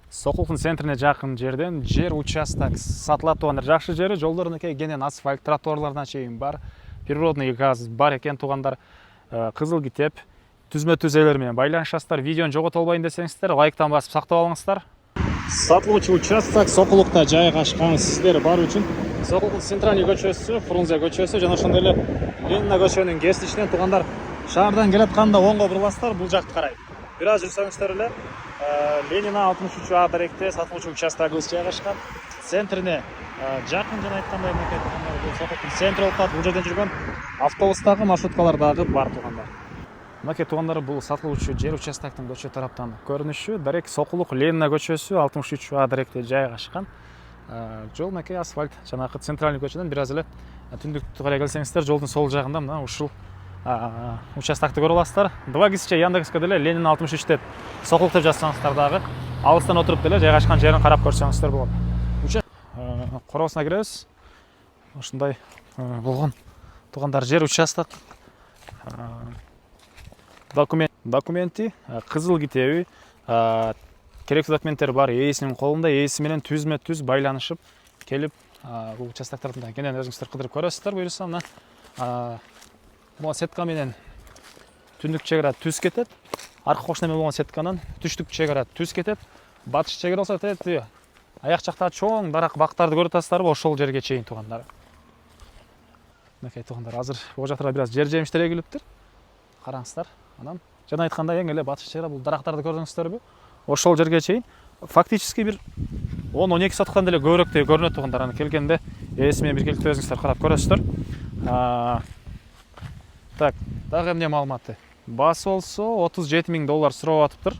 Сокулдун центрине жакын жерден жер участок сатылат туугандар. Жакшы жери, жолдорунуке кенен асфальт, тротуарларына чейин бар. Природный газ бар экен туугандар. Кызыл китеп түзмө-түз элер менен байланышасыздар. Видеону жогото албайын десеңиздер, лайктан басып сактап алыңыздар. Сатылуучу участок Сокулукта жайгашкан. Сиздер бар үчүн Сокулдун центральный көчөсү, Фрунзе көчөсү жана ошондой эле Ленина көчөнүн кесилишинен туугандар. Шаардан келатканда оңго буруласыздар, бул жакты карай. Бир аз жүрсөңүздөр эле Ленина 63А даректе сатылуучу участогубуз жайгашкан. Центрине жакын жана айткандай бул Сокулдун центри болуп калат. Бул жерден жүргөн автобустагы, маршруткалар дагы бар туугандар. Мынакей туугандар, бул сатылуучу жер участоктун көчө тараптан көрүнүшү. Дарек Сокулук Ленина көчөсү 63А даректе жайгашкан. Жол мынакей асфальт, жанагы центральный көчөдөн бир аз эле түндүктү карай келсеңиздер, жолдун сол жагында мына ушул участокты көрө аласыздар. 2 кисиче Яндекске деле Ленин 63 деп Сокулук деп жазсаңыздар дагы алыстан отуруп деле жайгашкан жерин карап көрсөңүздөр болот. Короосуна киребиз. Ушундай болгон туугандар, жер участок документи, кызыл китеби, керектүү документтер бар, ээсинин колунда, ээси менен түзмө-түз байланышып келип, бул участоктарда кенен өзүңүздөр кыдырып көрөсүздөр. Буюрса мына бул сетка менен түндүк чегара түз кетет. Аркы кош неме болгон сетканын түштүк чегара түз кетет. Батыш чегара болсо тетиги аяк жакта чоң дарак бактарды көрүп атасыздарбы, ошол жерге чейин туугандар. Мынакей туугандар, азыр бул жакта бир аз жер жемиштер эгилиптир. Караңыздар. Анан жана айткандай эң эле батыш чегара бул дарактарды көрдүңүздөрбү? Ошол жерге чейин фактически бир 10-12 соткадан деле көбүрөөктөй көрүнөт туугандар. Аны келгенде ээси менен биргеликтүү өзүңүздөр карап көрөсүздөр. Так, дагы эмне маалыматы? Баасы болсо $37,000 сурап атыптыр.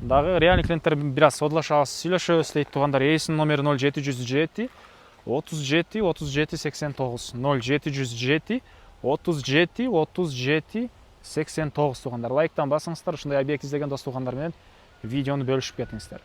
Дагы реальный клиенттер бир аз содулашабыз, сүйлөшөбүз дейт туугандар. Ээсинин номери 0707 37 37 89 0707 37 37 89 туугандар. Лайктан басыңыздар, ушундай объект издеген дос туугандар менен видеону бөлүшүп кетиңиздер.